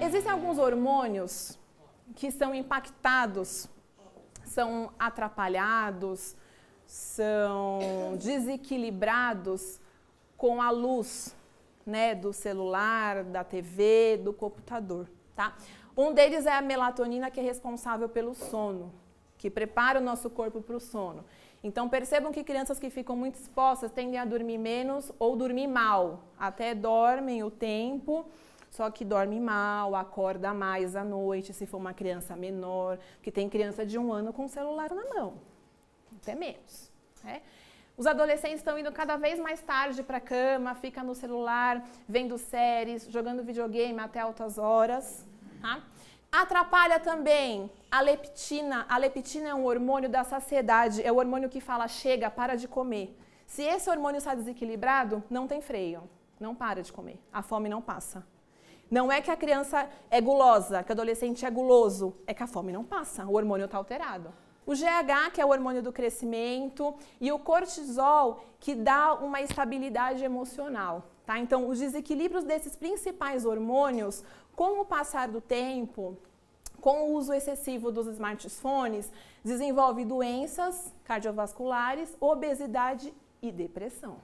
existem alguns hormônios que são impactados, são atrapalhados, são desequilibrados com a luz, né, do celular, da TV, do computador, tá? Um deles é a melatonina, que é responsável pelo sono, que prepara o nosso corpo para o sono. Então, percebam que crianças que ficam muito expostas tendem a dormir menos ou dormir mal. Até dormem o tempo, só que dorme mal, acorda mais à noite, se for uma criança menor, porque tem criança de 1 ano com o celular na mão, até menos, né? Os adolescentes estão indo cada vez mais tarde para a cama, fica no celular, vendo séries, jogando videogame até altas horas, tá? Atrapalha também a leptina. A leptina é um hormônio da saciedade, é o hormônio que fala, chega, para de comer. Se esse hormônio está desequilibrado, não tem freio, não para de comer, a fome não passa. Não é que a criança é gulosa, que o adolescente é guloso, é que a fome não passa, o hormônio está alterado. O GH, que é o hormônio do crescimento, e o cortisol, que dá uma estabilidade emocional, tá? Então, os desequilíbrios desses principais hormônios, com o passar do tempo, com o uso excessivo dos smartphones, desenvolve doenças cardiovasculares, obesidade e depressão.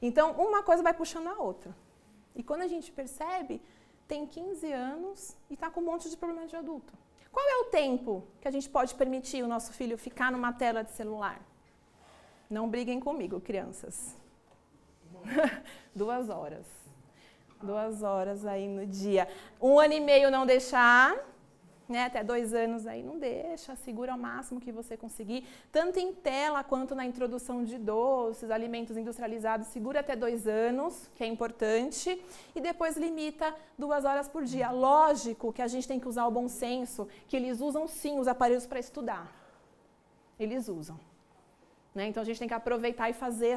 Então, uma coisa vai puxando a outra. E quando a gente percebe, tem 15 anos e está com um monte de problema de adulto. Qual é o tempo que a gente pode permitir o nosso filho ficar numa tela de celular? Não briguem comigo, crianças. 2 horas. 2 horas aí no dia. 1 ano e meio não deixar, né? Até 2 anos aí não deixa, segura ao máximo que você conseguir. Tanto em tela quanto na introdução de doces, alimentos industrializados, segura até 2 anos, que é importante. E depois limita 2 horas por dia. Lógico que a gente tem que usar o bom senso, que eles usam sim os aparelhos para estudar. Eles usam, né? Então a gente tem que aproveitar e fazer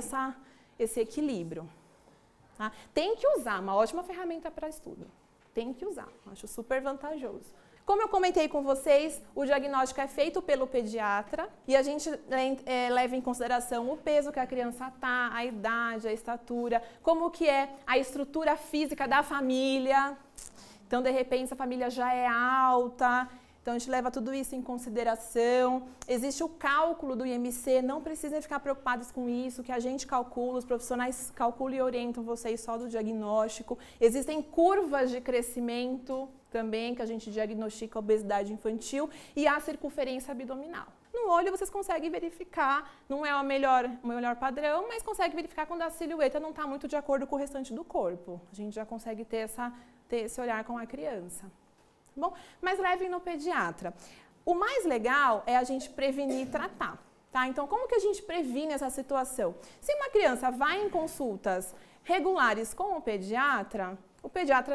esse equilíbrio. Tá? Tem que usar, uma ótima ferramenta para estudo. Tem que usar, acho super vantajoso. Como eu comentei com vocês, o diagnóstico é feito pelo pediatra e a gente leva em consideração o peso que a criança está, a idade, a estatura, como que é a estrutura física da família. Então, de repente, a família já é alta, então a gente leva tudo isso em consideração. Existe o cálculo do IMC, não precisem ficar preocupados com isso, que a gente calcula, os profissionais calculam e orientam vocês só do diagnóstico. Existem curvas de crescimento também, que a gente diagnostica a obesidade infantil, e a circunferência abdominal. No olho vocês conseguem verificar, não é o melhor padrão, mas consegue verificar quando a silhueta não está muito de acordo com o restante do corpo. A gente já consegue ter esse olhar com a criança. Bom, mas levem no pediatra. O mais legal é a gente prevenir e tratar, tá? Então, como que a gente previne essa situação? Se uma criança vai em consultas regulares com o pediatra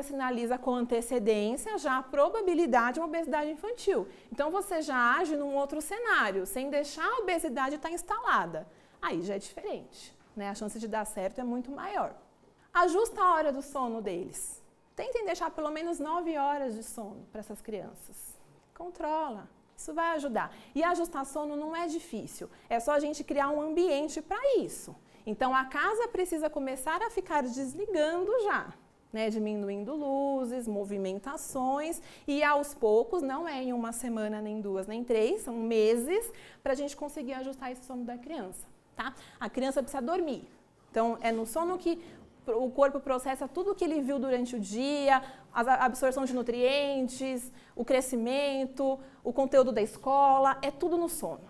sinaliza com antecedência já a probabilidade de uma obesidade infantil. Então, você já age num outro cenário, sem deixar a obesidade estar instalada. Aí já é diferente, né? A chance de dar certo é muito maior. Ajusta a hora do sono deles. Tentem deixar pelo menos 9 horas de sono para essas crianças. Controla. Isso vai ajudar. E ajustar sono não é difícil. É só a gente criar um ambiente para isso. Então, a casa precisa começar a ficar desligando já, né? Diminuindo luzes, movimentações. E aos poucos, não é em 1 semana, nem 2, nem 3, são meses para a gente conseguir ajustar esse sono da criança, tá? A criança precisa dormir. Então, é no sono que o corpo processa tudo o que ele viu durante o dia, a absorção de nutrientes, o crescimento, o conteúdo da escola, é tudo no sono,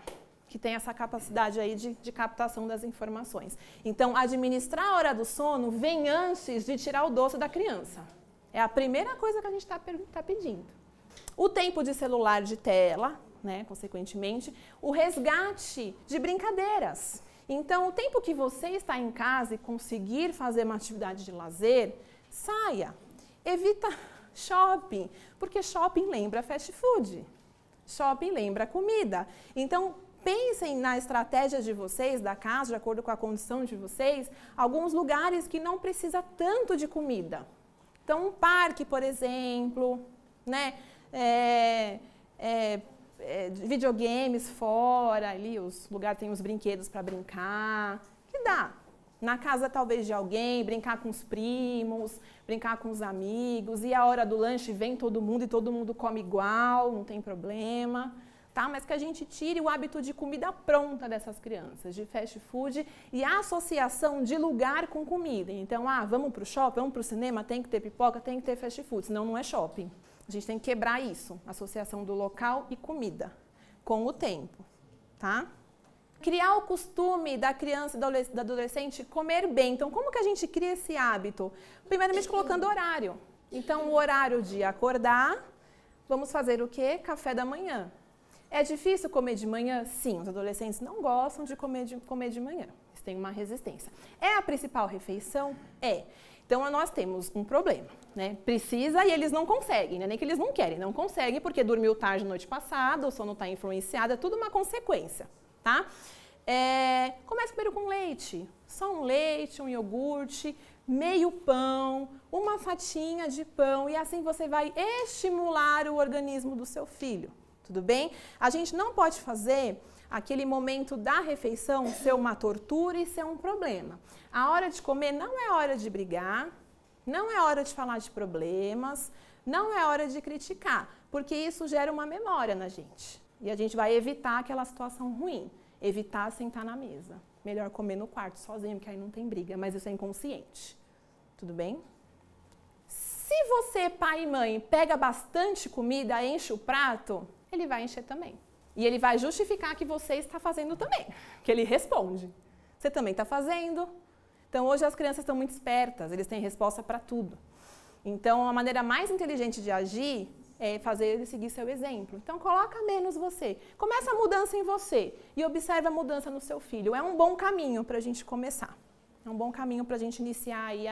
que tem essa capacidade aí de captação das informações. Então, administrar a hora do sono vem antes de tirar o doce da criança. É a primeira coisa que a gente está pedindo. O tempo de celular de tela, né, consequentemente, o resgate de brincadeiras. Então, o tempo que você está em casa e conseguir fazer uma atividade de lazer, saia. Evita shopping, porque shopping lembra fast food. Shopping lembra comida. Então, pensem na estratégia de vocês, da casa, de acordo com a condição de vocês, alguns lugares que não precisa tanto de comida. Então, um parque, por exemplo, né? Videogames fora, ali os lugares tem os brinquedos para brincar, que dá. Na casa talvez de alguém, brincar com os primos, brincar com os amigos, e a hora do lanche vem todo mundo e todo mundo come igual, não tem problema, tá? Mas que a gente tire o hábito de comida pronta dessas crianças, de fast food e a associação de lugar com comida. Então, vamos para o shopping, vamos para o cinema, tem que ter pipoca, tem que ter fast food, senão não é shopping. A gente tem que quebrar isso, associação do local e comida, com o tempo, tá? Criar o costume da criança e do adolescente comer bem. Então, como que a gente cria esse hábito? Primeiramente, colocando horário. Então, o horário de acordar, vamos fazer o quê? Café da manhã. É difícil comer de manhã? Sim, os adolescentes não gostam de comer de manhã. Eles têm uma resistência. É a principal refeição? É. Então, nós temos um problema, né? Precisa e eles não conseguem, né? Nem que eles não querem, não conseguem porque dormiu tarde noite passada, o sono está influenciado, é tudo uma consequência. Tá? Comece primeiro com leite, só um leite, um iogurte, meio pão, uma fatinha de pão e assim você vai estimular o organismo do seu filho, tudo bem? A gente não pode fazer aquele momento da refeição ser uma tortura e ser um problema. A hora de comer não é hora de brigar, não é hora de falar de problemas, não é hora de criticar, porque isso gera uma memória na gente. E a gente vai evitar aquela situação ruim, evitar sentar na mesa. Melhor comer no quarto sozinho, porque aí não tem briga, mas isso é inconsciente. Tudo bem? Se você, pai e mãe, pega bastante comida, enche o prato, ele vai encher também. E ele vai justificar que você está fazendo também, que ele responde. Você também está fazendo. Então, hoje as crianças estão muito espertas, eles têm resposta para tudo. Então, a maneira mais inteligente de agir é fazer ele seguir seu exemplo. Então, coloca menos você. Começa a mudança em você e observe a mudança no seu filho. É um bom caminho para a gente começar. É um bom caminho para a gente iniciar aí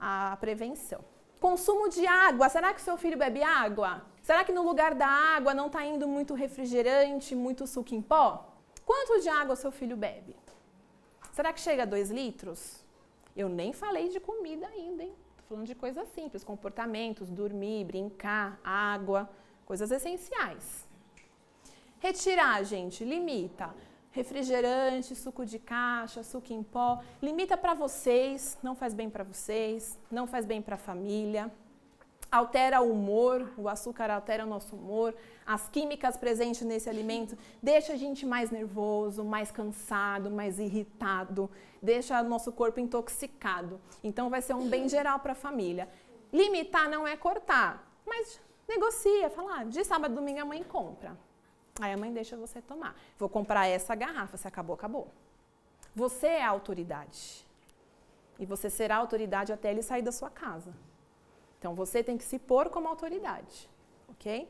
a prevenção. Consumo de água. Será que o seu filho bebe água? Será que no lugar da água não está indo muito refrigerante, muito suco em pó? Quanto de água o seu filho bebe? Será que chega a 2 litros? Eu nem falei de comida ainda, hein? Falando de coisas simples, comportamentos, dormir, brincar, água, coisas essenciais. Retirar, gente, limita. Refrigerante, suco de caixa, suco em pó, limita para vocês, não faz bem para vocês, não faz bem para a família. Altera o humor, o açúcar altera o nosso humor, as químicas presentes nesse alimento deixa a gente mais nervoso, mais cansado, mais irritado, deixa o nosso corpo intoxicado. Então vai ser um bem geral para a família. Limitar não é cortar, mas negocia, fala, de sábado e domingo a mãe compra. Aí a mãe deixa você tomar. Vou comprar essa garrafa, se acabou, acabou. Você é a autoridade. E você será a autoridade até ele sair da sua casa. Então, você tem que se pôr como autoridade, ok?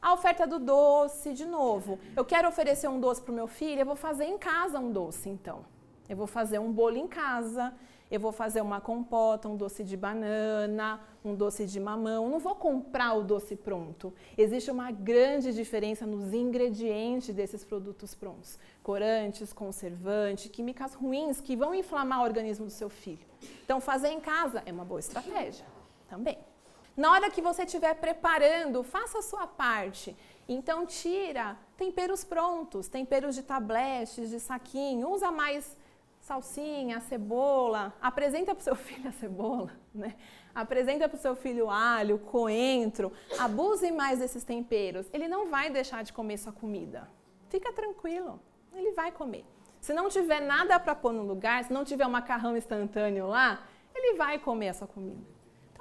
A oferta do doce, de novo. Eu quero oferecer um doce para o meu filho, eu vou fazer em casa um doce, então. Eu vou fazer um bolo em casa, eu vou fazer uma compota, um doce de banana, um doce de mamão. Não vou comprar o doce pronto. Existe uma grande diferença nos ingredientes desses produtos prontos. Corantes, conservantes, químicas ruins que vão inflamar o organismo do seu filho. Então, fazer em casa é uma boa estratégia. Também. Na hora que você estiver preparando, faça a sua parte. Então, tira temperos prontos, temperos de tabletes, de saquinho. Usa mais salsinha, cebola. Apresenta para o seu filho a cebola, né? Apresenta para o seu filho alho, coentro. Abuse mais desses temperos. Ele não vai deixar de comer sua comida. Fica tranquilo, ele vai comer. Se não tiver nada para pôr no lugar, se não tiver um macarrão instantâneo lá, ele vai comer a sua comida.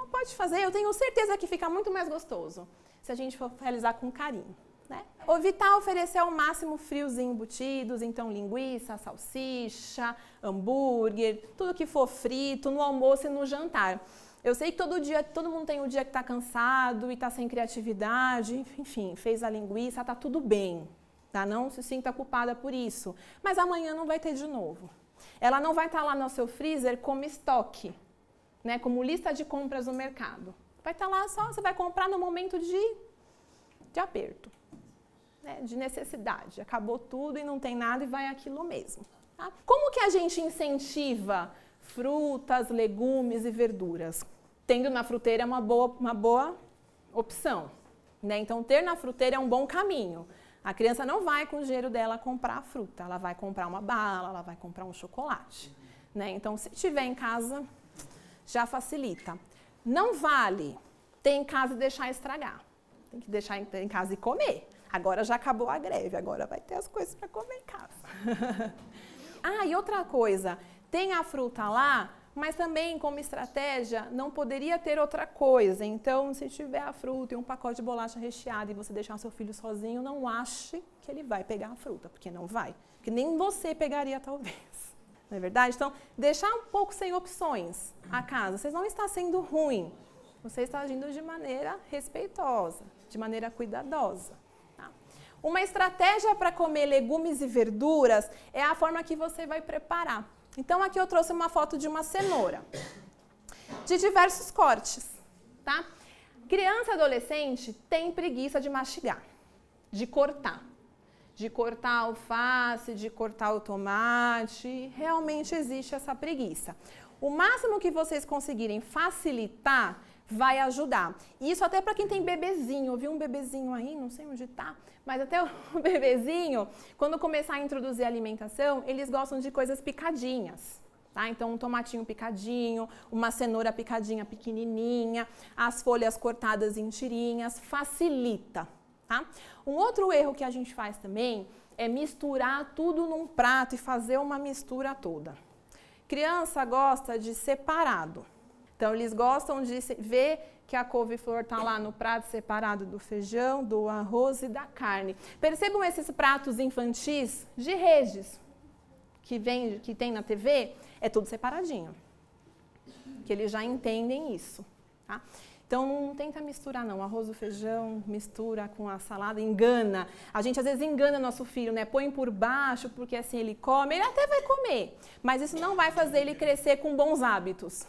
Pode fazer, eu tenho certeza que fica muito mais gostoso se a gente for realizar com carinho, né? Evitar oferecer ao máximo frios embutidos, então linguiça, salsicha, hambúrguer, tudo que for frito no almoço e no jantar. Eu sei que todo dia, todo mundo tem um dia que está cansado e está sem criatividade, enfim, fez a linguiça, está tudo bem, tá? Não se sinta culpada por isso, mas amanhã não vai ter de novo. Ela não vai estar lá no seu freezer como estoque, né, como lista de compras no mercado. Vai estar lá só, você vai comprar no momento de aperto, né, de necessidade. Acabou tudo e não tem nada e vai aquilo mesmo. Tá? Como que a gente incentiva frutas, legumes e verduras? Tendo na fruteira é uma boa opção. Né? Então, ter na fruteira é um bom caminho. A criança não vai com o dinheiro dela comprar a fruta, ela vai comprar uma bala, ela vai comprar um chocolate. né? Então, se tiver em casa, já facilita. Não vale ter em casa e deixar estragar. Tem que deixar em casa e comer. Agora já acabou a greve, agora vai ter as coisas para comer em casa. Ah, e outra coisa, tem a fruta lá, mas também como estratégia não poderia ter outra coisa. Então, se tiver a fruta e um pacote de bolacha recheada e você deixar o seu filho sozinho, não ache que ele vai pegar a fruta, porque não vai. Porque nem você pegaria talvez. Não é verdade? Então, deixar um pouco sem opções a casa. Vocês não está sendo ruim. Você está agindo de maneira respeitosa, de maneira cuidadosa. Tá? Uma estratégia para comer legumes e verduras é a forma que você vai preparar. Então, aqui eu trouxe uma foto de uma cenoura, de diversos cortes. Tá? Criança e adolescente tem preguiça de mastigar, de cortar. De cortar a alface, de cortar o tomate, realmente existe essa preguiça. O máximo que vocês conseguirem facilitar vai ajudar. Isso até para quem tem bebezinho, viu um bebezinho aí, não sei onde tá, mas até o bebezinho, quando começar a introduzir a alimentação, eles gostam de coisas picadinhas. Tá? Então, um tomatinho picadinho, uma cenoura picadinha pequenininha, as folhas cortadas em tirinhas, facilita. Tá? Um outro erro que a gente faz também é misturar tudo num prato e fazer uma mistura toda. Criança gosta de separado. Então, eles gostam de ver que a couve-flor está lá no prato separado do feijão, do arroz e da carne. Percebam esses pratos infantis de Regis, que tem na TV, é tudo separadinho. Que eles já entendem isso. Tá? Então, não tenta misturar, não. Arroz e feijão, mistura com a salada, engana. A gente, às vezes, engana nosso filho, né? Põe por baixo, porque assim ele come. Ele até vai comer, mas isso não vai fazer ele crescer com bons hábitos.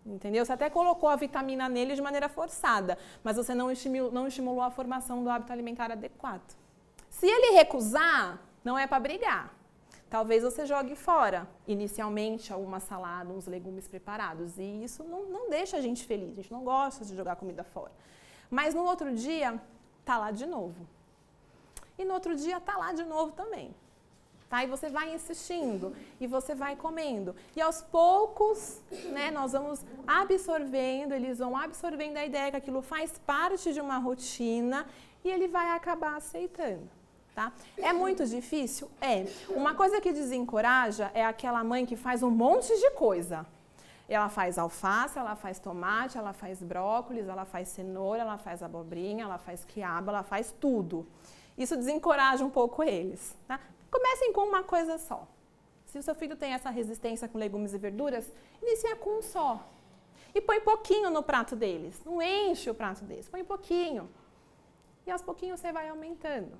Entendeu? Você até colocou a vitamina nele de maneira forçada, mas você não estimulou a formação do hábito alimentar adequado. Se ele recusar, não é para brigar. Talvez você jogue fora, inicialmente, alguma salada, uns legumes preparados. E isso não deixa a gente feliz, a gente não gosta de jogar comida fora. Mas no outro dia, tá lá de novo. E no outro dia, tá lá de novo também. Tá? E você vai insistindo, e você vai comendo. E aos poucos, né, nós vamos absorvendo, eles vão absorvendo a ideia que aquilo faz parte de uma rotina, e ele vai acabar aceitando. Tá? É muito difícil? É. Uma coisa que desencoraja é aquela mãe que faz um monte de coisa. Ela faz alface, ela faz tomate, ela faz brócolis, ela faz cenoura, ela faz abobrinha, ela faz quiabo, ela faz tudo. Isso desencoraja um pouco eles. Tá? Comecem com uma coisa só. Se o seu filho tem essa resistência com legumes e verduras, inicia com um só. E põe pouquinho no prato deles. Não enche o prato deles, põe pouquinho. E aos pouquinhos você vai aumentando.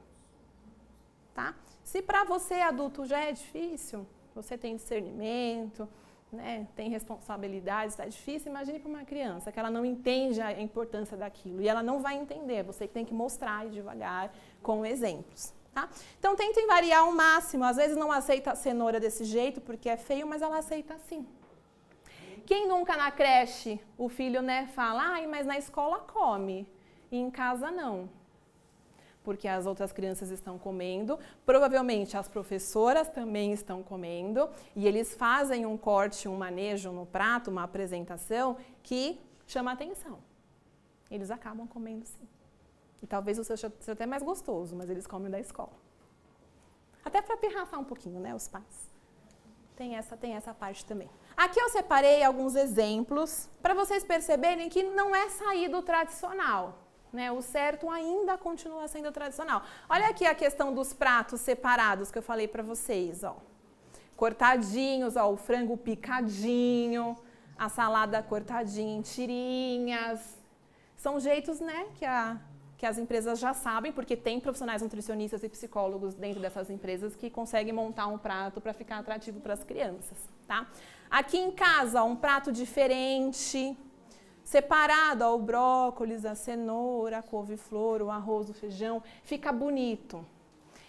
Tá? Se para você, adulto, já é difícil, você tem discernimento, né, tem responsabilidades, está difícil, imagine para uma criança que ela não entende a importância daquilo e ela não vai entender, você que tem que mostrar devagar com exemplos. Tá? Então, tentem variar ao máximo, às vezes não aceita a cenoura desse jeito porque é feio, mas ela aceita assim. Quem nunca na creche, o filho, né, fala, ai, mas na escola come, e em casa não. Porque as outras crianças estão comendo, provavelmente as professoras também estão comendo, e eles fazem um corte, um manejo no prato, uma apresentação que chama atenção. Eles acabam comendo sim. E talvez o seu seja até mais gostoso, mas eles comem da escola. Até para pirraçar um pouquinho, né, os pais. Tem essa parte também. Aqui eu separei alguns exemplos para vocês perceberem que não é sair do tradicional. Né, o certo ainda continua sendo tradicional. Olha aqui a questão dos pratos separados que eu falei para vocês. Ó. Cortadinhos, ó, o frango picadinho, a salada cortadinha em tirinhas. São jeitos, né, que as empresas já sabem, porque tem profissionais nutricionistas e psicólogos dentro dessas empresas que conseguem montar um prato para ficar atrativo para as crianças. Tá? Aqui em casa, ó, um prato diferente. Separado, ó, o brócolis, a cenoura, a couve-flor, o arroz, o feijão, fica bonito.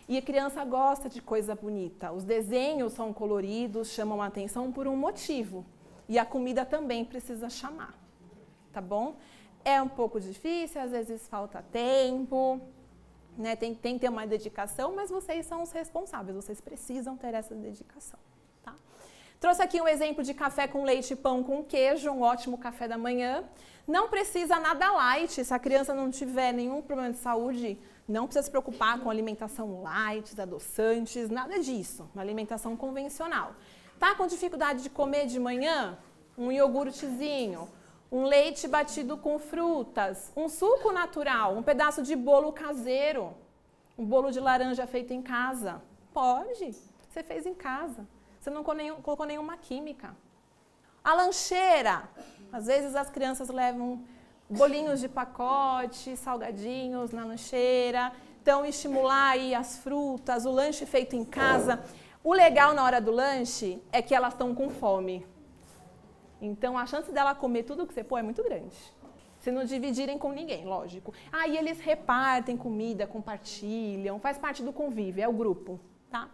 E a criança gosta de coisa bonita. Os desenhos são coloridos, chamam a atenção por um motivo. E a comida também precisa chamar, tá bom? É um pouco difícil, às vezes falta tempo, né? Tem que ter uma dedicação, mas vocês são os responsáveis, vocês precisam ter essa dedicação, tá? Trouxe aqui um exemplo de café com leite e pão com queijo, um ótimo café da manhã. Não precisa nada light, se a criança não tiver nenhum problema de saúde, não precisa se preocupar com alimentação light, adoçantes, nada disso. Uma alimentação convencional. Tá com dificuldade de comer de manhã? Um iogurtezinho, um leite batido com frutas, um suco natural, um pedaço de bolo caseiro, um bolo de laranja feito em casa. Pode, você fez em casa. Você não colocou nenhuma química. A lancheira. Às vezes as crianças levam bolinhos de pacote, salgadinhos na lancheira. Então, estimular aí as frutas, o lanche feito em casa. O legal na hora do lanche é que elas estão com fome. Então, a chance dela comer tudo que você pôr é muito grande. Se não dividirem com ninguém, lógico. Aí eles repartem comida, compartilham, faz parte do convívio, é o grupo, tá?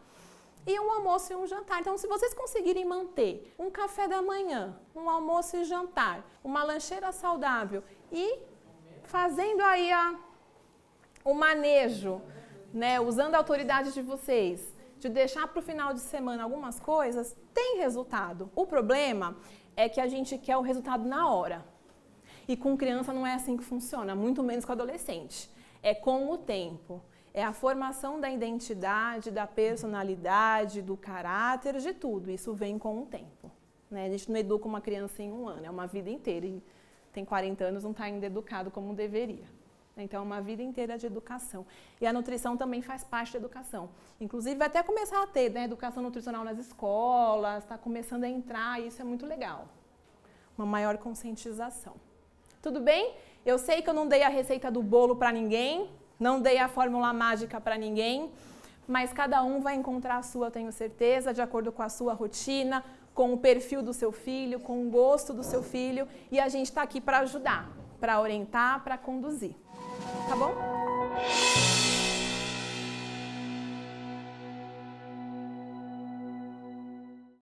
E um almoço e um jantar. Então, se vocês conseguirem manter um café da manhã, um almoço e jantar, uma lancheira saudável e fazendo aí o manejo, né, usando a autoridade de vocês, de deixar para o final de semana algumas coisas, tem resultado. O problema é que a gente quer o resultado na hora. E com criança não é assim que funciona, muito menos com adolescente. É com o tempo. É a formação da identidade, da personalidade, do caráter, de tudo. Isso vem com o tempo. Né? A gente não educa uma criança em um ano, é uma vida inteira. E tem 40 anos, não está ainda educado como deveria. Então, é uma vida inteira de educação. E a nutrição também faz parte da educação. Inclusive, vai até começar a ter, né, educação nutricional nas escolas, está começando a entrar, e isso é muito legal. Uma maior conscientização. Tudo bem? Eu sei que eu não dei a receita do bolo para ninguém, não dei a fórmula mágica para ninguém, mas cada um vai encontrar a sua, eu tenho certeza, de acordo com a sua rotina, com o perfil do seu filho, com o gosto do seu filho, e a gente está aqui para ajudar, para orientar, para conduzir. Tá bom?